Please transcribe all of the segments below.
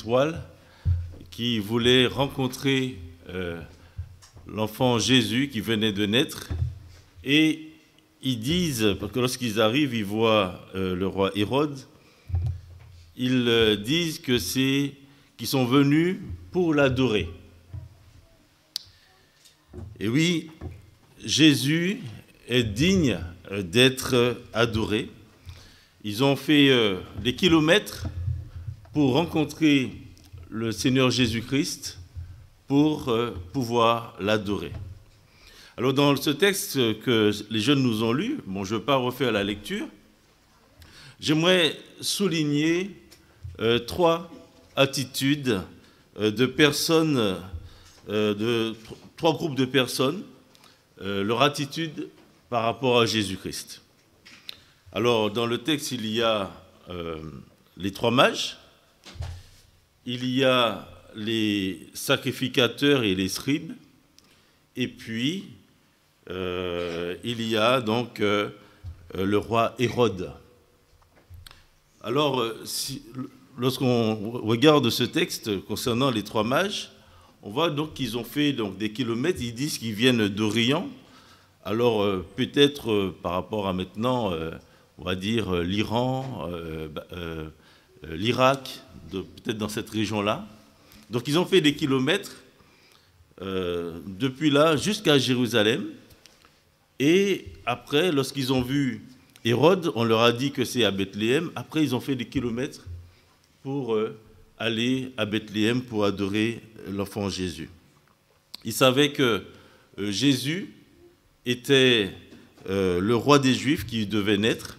étoiles qui voulaient rencontrer l'enfant Jésus qui venait de naître. Et ils disent, parce que lorsqu'ils arrivent, ils voient le roi Hérode, ils disent que c'est qu'ils sont venus pour l'adorer. Et oui, Jésus est digne d'être adoré. Ils ont fait des kilomètres pour rencontrer le Seigneur Jésus-Christ, pour pouvoir l'adorer. Alors dans ce texte que les jeunes nous ont lu, bon, je ne vais pas refaire la lecture, j'aimerais souligner trois attitudes de personnes, trois groupes de personnes, leur attitude par rapport à Jésus-Christ. Alors dans le texte, il y a les trois mages, il y a les sacrificateurs et les scribes, et puis il y a donc le roi Hérode. Alors, lorsqu'on regarde ce texte concernant les trois mages, on voit donc qu'ils ont fait donc, des kilomètres, ils disent qu'ils viennent d'Orient. Alors, peut-être par rapport à maintenant, on va dire l'Iran, l'Irak, peut-être dans cette région-là. Donc, ils ont fait des kilomètres depuis là jusqu'à Jérusalem. Et après, lorsqu'ils ont vu Hérode, on leur a dit que c'est à Bethléem. Après, ils ont fait des kilomètres pour aller à Bethléem pour adorer l'enfant Jésus. Ils savaient que Jésus était le roi des Juifs qui devait naître.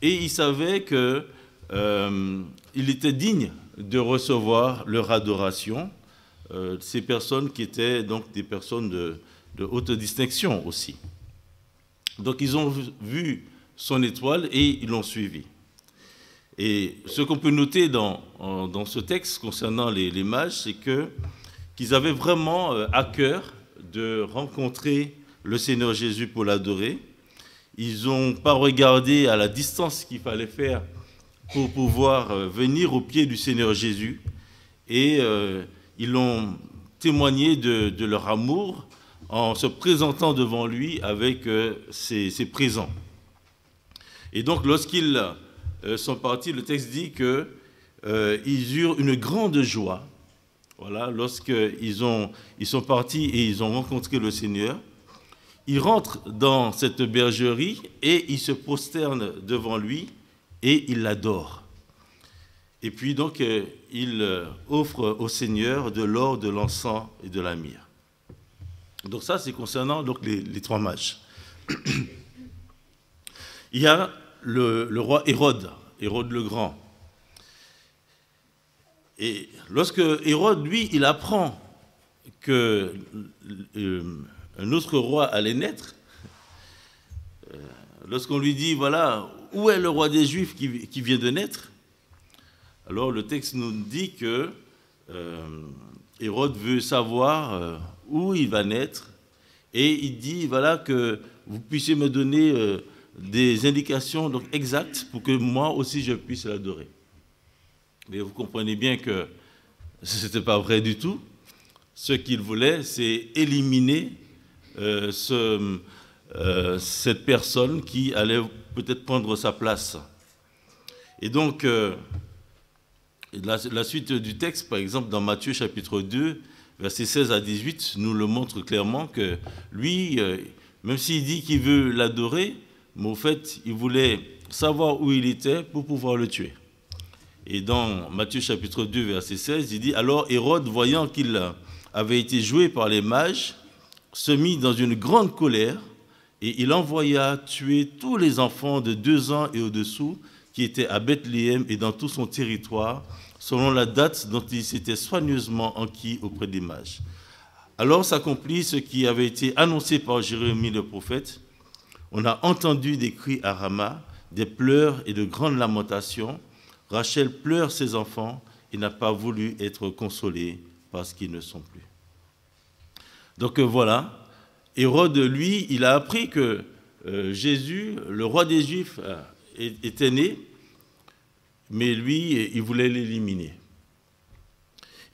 Et ils savaient qu'il était digne de recevoir leur adoration. Ces personnes qui étaient donc des personnes de haute distinction aussi. Donc ils ont vu son étoile et ils l'ont suivi. Et ce qu'on peut noter dans ce texte concernant les mages, c'est qu'ils avaient vraiment à cœur de rencontrer le Seigneur Jésus pour l'adorer. Ils n'ont pas regardé à la distance qu'il fallait faire pour pouvoir venir au pied du Seigneur Jésus. Et ils ont témoigné de leur amour en se présentant devant lui avec ses présents. Et donc, lorsqu'ils sont partis, le texte dit qu'ils eurent une grande joie. Voilà, lorsqu'ils sont partis et ils ont rencontré le Seigneur, ils rentrent dans cette bergerie et ils se prosternent devant lui et ils l'adorent. Et puis donc, ils offrent au Seigneur de l'or, de l'encens et de la myrrhe. Donc ça, c'est concernant donc, les trois mages. Il y a le roi Hérode, Hérode le Grand. Et lorsque Hérode, lui, il apprend qu'un autre roi allait naître, lorsqu'on lui dit, voilà, où est le roi des Juifs qui vient de naître? Alors le texte nous dit que Hérode veut savoir où il va naître, et il dit, voilà, que vous puissiez me donner des indications donc, exactes pour que moi aussi je puisse l'adorer. Mais vous comprenez bien que ce n'était pas vrai du tout. Ce qu'il voulait, c'est éliminer cette personne qui allait peut-être prendre sa place. Et donc, la suite du texte, par exemple, dans Matthieu chapitre 2, versets 16 à 18, nous le montre clairement que lui, même s'il dit qu'il veut l'adorer, mais au fait, il voulait savoir où il était pour pouvoir le tuer. Et dans Matthieu chapitre 2, verset 16, il dit « Alors Hérode, voyant qu'il avait été joué par les mages, se mit dans une grande colère et il envoya tuer tous les enfants de 2 ans et au-dessous qui étaient à Bethléem et dans tout son territoire, selon la date dont il s'était soigneusement enquis auprès des mages. Alors s'accomplit ce qui avait été annoncé par Jérémie le prophète. On a entendu des cris à Rama, des pleurs et de grandes lamentations. Rachel pleure ses enfants et n'a pas voulu être consolée parce qu'ils ne sont plus. » Donc voilà, Hérode, lui, il a appris que Jésus, le roi des Juifs, était né, mais lui, il voulait l'éliminer.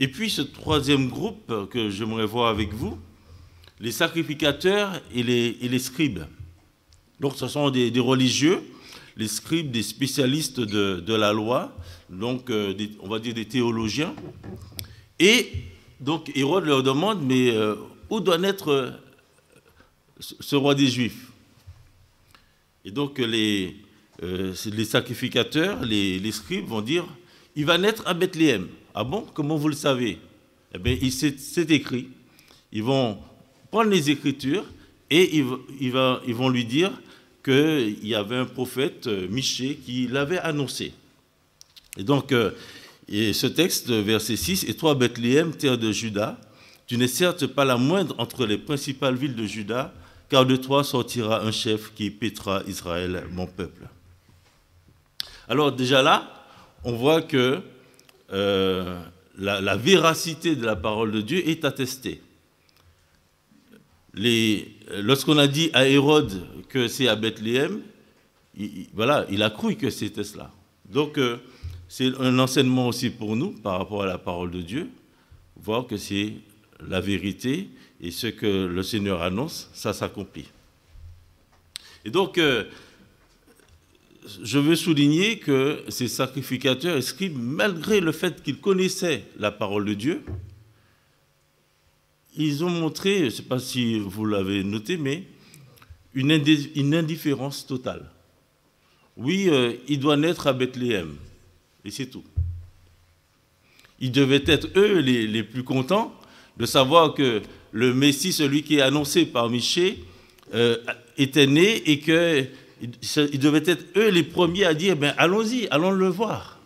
Et puis ce troisième groupe que j'aimerais voir avec vous, les sacrificateurs et les scribes. Donc ce sont des religieux, les scribes, des spécialistes de la loi, donc on va dire des théologiens. Et donc Hérode leur demande, mais où doit naître ce roi des Juifs? Et donc les sacrificateurs, les scribes vont dire, il va naître à Bethléem. Ah bon? Comment vous le savez? Eh bien, c'est écrit. Ils vont prendre les Écritures et ils vont lui dire qu'il y avait un prophète, Michée, qui l'avait annoncé. Et donc, et ce texte, verset 6, « Et toi, Bethléem, terre de Juda, tu n'es certes pas la moindre entre les principales villes de Juda, car de toi sortira un chef qui paîtra Israël, mon peuple. » Alors déjà là, on voit que la véracité de la parole de Dieu est attestée. Lorsqu'on a dit à Hérode que c'est à Bethléem, il a cru que c'était cela. Donc c'est un enseignement aussi pour nous par rapport à la parole de Dieu, voir que c'est la vérité et ce que le Seigneur annonce, ça s'accomplit. Et donc, je veux souligner que ces sacrificateurs et scribes, malgré le fait qu'ils connaissaient la parole de Dieu, ils ont montré, je ne sais pas si vous l'avez noté, mais une indifférence totale. Oui, il doit naître à Bethléem, et c'est tout. Ils devaient être, eux, les plus contents de savoir que le Messie, celui qui est annoncé par Michée, était né et qu'ils devaient être, eux, les premiers à dire, ben, allons-y, allons le voir.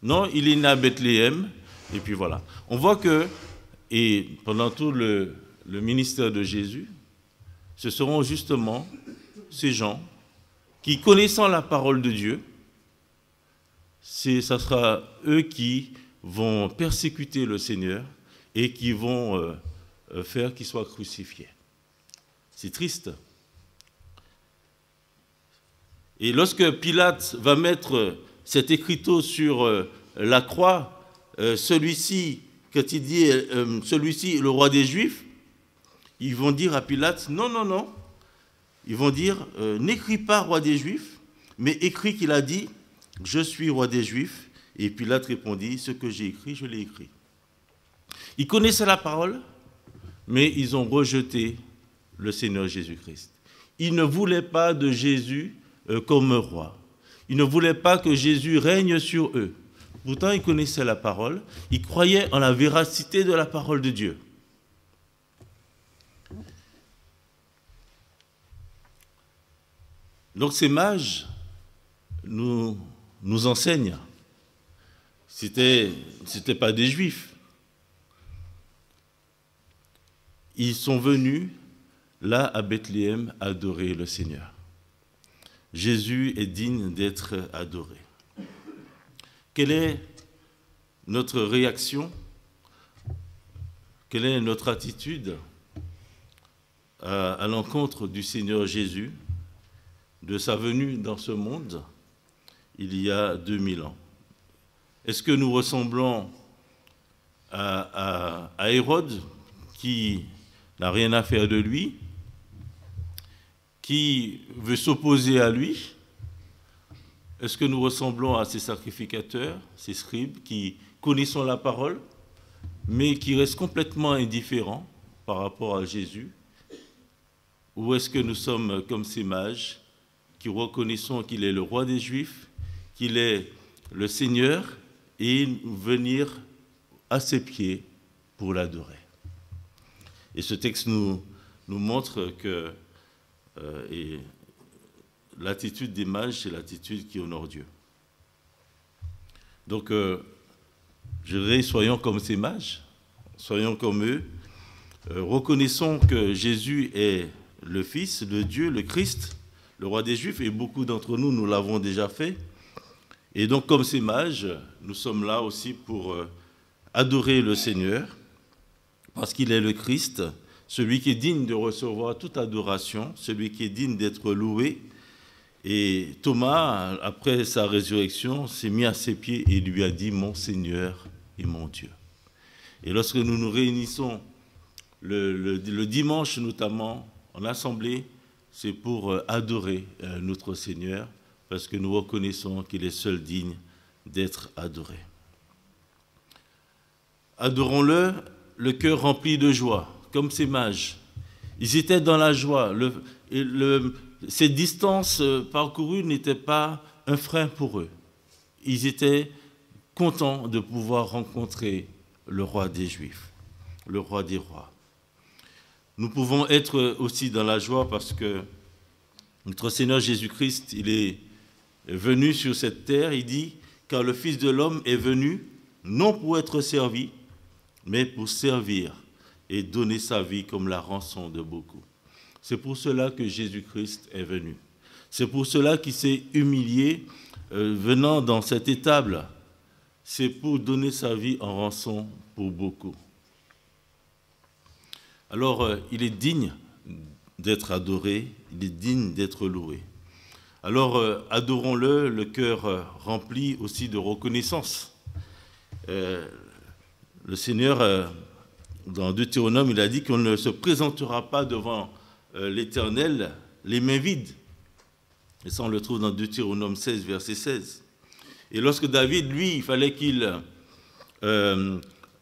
Non, il est né à Bethléem, et puis voilà. On voit que, et pendant tout le ministère de Jésus, ce seront justement ces gens qui, connaissant la parole de Dieu, ça sera eux qui vont persécuter le Seigneur et qui vont faire qu'il soit crucifié. C'est triste. Et lorsque Pilate va mettre cet écriteau sur la croix, celui-ci, quand il dit celui-ci, le roi des Juifs, ils vont dire à Pilate, non, non, non. Ils vont dire, n'écris pas roi des Juifs, mais écris qu'il a dit, je suis roi des Juifs. Et Pilate répondit, ce que j'ai écrit, je l'ai écrit. Ils connaissaient la parole, mais ils ont rejeté le Seigneur Jésus-Christ. Ils ne voulaient pas de Jésus comme roi. Ils ne voulaient pas que Jésus règne sur eux. Pourtant, ils connaissaient la parole, ils croyaient en la véracité de la parole de Dieu. Donc ces mages nous enseignent. C'était pas des Juifs. Ils sont venus là à Bethléem adorer le Seigneur. Jésus est digne d'être adoré. Quelle est notre réaction? Quelle est notre attitude à l'encontre du Seigneur Jésus, de sa venue dans ce monde il y a 2000 ans? Est-ce que nous ressemblons à Hérode, qui n'a rien à faire de lui, qui veut s'opposer à lui? Est-ce que nous ressemblons à ces sacrificateurs, ces scribes, qui connaissent la parole, mais qui restent complètement indifférents par rapport à Jésus? Ou est-ce que nous sommes comme ces mages, qui reconnaissons qu'il est le roi des Juifs, qu'il est le Seigneur, et venir à ses pieds pour l'adorer? Et ce texte nous montre que l'attitude des mages, c'est l'attitude qui honore Dieu. Donc, je dirais, soyons comme ces mages, soyons comme eux, reconnaissons que Jésus est le Fils de Dieu, le Christ, le roi des Juifs, et beaucoup d'entre nous, nous l'avons déjà fait. Et donc, comme ces mages, nous sommes là aussi pour adorer le Seigneur, parce qu'il est le Christ, celui qui est digne de recevoir toute adoration, celui qui est digne d'être loué. Et Thomas, après sa résurrection, s'est mis à ses pieds et lui a dit « Mon Seigneur et mon Dieu. Et lorsque nous nous réunissons le dimanche notamment en assemblée, c'est pour adorer notre Seigneur, parce que nous reconnaissons qu'il est seul digne d'être adoré. Adorons-le, le cœur rempli de joie, comme ces mages. Ils étaient dans la joie. Ces distances parcourues n'étaient pas un frein pour eux. Ils étaient contents de pouvoir rencontrer le roi des Juifs, le roi des rois. Nous pouvons être aussi dans la joie parce que notre Seigneur Jésus-Christ, il est venu sur cette terre, il dit, car le Fils de l'homme est venu, non pour être servi, mais pour servir et donner sa vie comme la rançon de beaucoup. C'est pour cela que Jésus-Christ est venu. C'est pour cela qu'il s'est humilié, venant dans cette étable. C'est pour donner sa vie en rançon pour beaucoup. Alors, il est digne d'être adoré, il est digne d'être loué. Alors, adorons-le, le cœur rempli aussi de reconnaissance. Le Seigneur, dans Deutéronome, il a dit qu'on ne se présentera pas devant l'Éternel les mains vides. Et ça, on le trouve dans Deutéronome 16, verset 16. Et lorsque David, lui, il fallait qu'il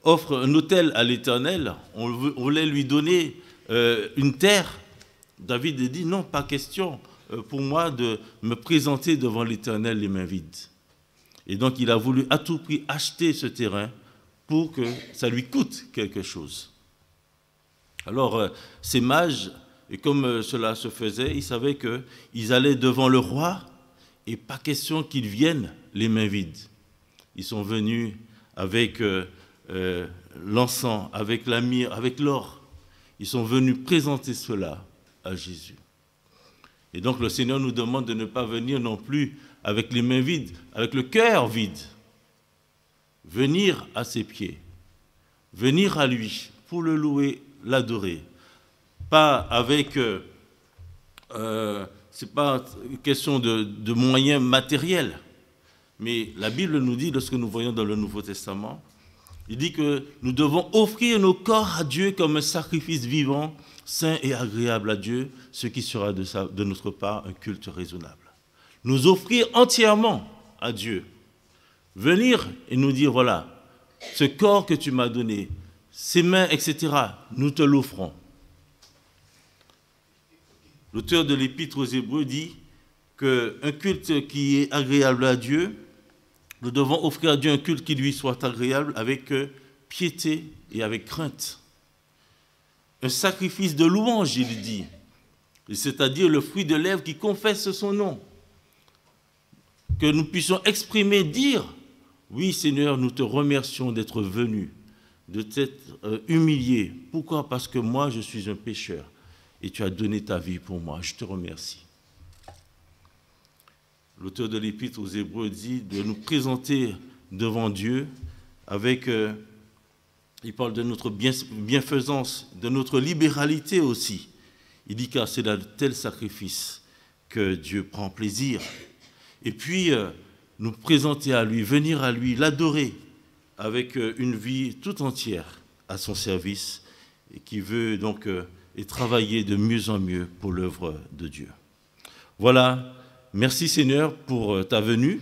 offre un autel à l'Éternel, on voulait lui donner une terre. David dit, non, pas question pour moi de me présenter devant l'Éternel les mains vides. Et donc, il a voulu à tout prix acheter ce terrain pour que ça lui coûte quelque chose. Alors, ces mages, et comme cela se faisait, ils savaient qu'ils allaient devant le roi et pas question qu'ils viennent les mains vides. Ils sont venus avec l'encens, avec la myrrhe, avec l'or. Ils sont venus présenter cela à Jésus. Et donc le Seigneur nous demande de ne pas venir non plus avec les mains vides, avec le cœur vide. Venir à ses pieds, venir à lui pour le louer, l'adorer. Pas avec, c'est pas une question de moyens matériels, mais la Bible nous dit, lorsque nous voyons dans le Nouveau Testament, il dit que nous devons offrir nos corps à Dieu comme un sacrifice vivant, saint et agréable à Dieu, ce qui sera de notre part un culte raisonnable. Nous offrir entièrement à Dieu. Venir et nous dire, voilà, ce corps que tu m'as donné, ces mains, etc., nous te l'offrons. L'auteur de l'Épître aux Hébreux dit qu'un culte qui est agréable à Dieu, nous devons offrir à Dieu un culte qui lui soit agréable avec piété et avec crainte. Un sacrifice de louange, il dit, c'est-à-dire le fruit de lèvres qui confesse son nom. Que nous puissions exprimer, dire, oui Seigneur, nous te remercions d'être venu, de t'être humilié. Pourquoi? Parce que moi, je suis un pécheur et tu as donné ta vie pour moi. Je te remercie. L'auteur de l'Épître aux Hébreux dit de nous présenter devant Dieu avec, il parle de notre bienfaisance, de notre libéralité aussi. Il dit car c'est un tel sacrifice que Dieu prend plaisir. Et puis, nous présenter à lui, venir à lui, l'adorer avec une vie tout entière à son service et qui veut donc et travailler de mieux en mieux pour l'œuvre de Dieu. Voilà. Merci Seigneur pour ta venue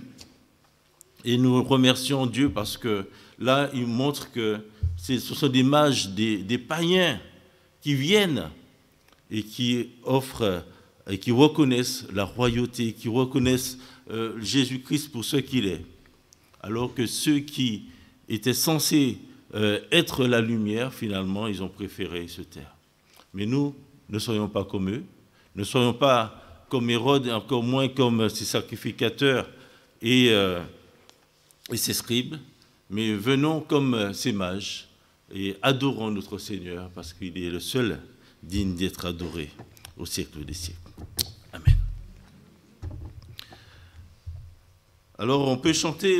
et nous remercions Dieu parce que là, il montre que ce sont des mages, des païens qui viennent et qui offrent et qui reconnaissent la royauté, qui reconnaissent Jésus-Christ pour ce qu'il est. Alors que ceux qui étaient censés être la lumière, finalement, ils ont préféré se taire. Mais nous ne soyons pas comme eux, ne soyons pas comme Hérode et encore moins comme ses sacrificateurs et ses scribes, mais venons comme ces mages et adorons notre Seigneur parce qu'il est le seul digne d'être adoré au siècle des siècles. Amen. Alors on peut chanter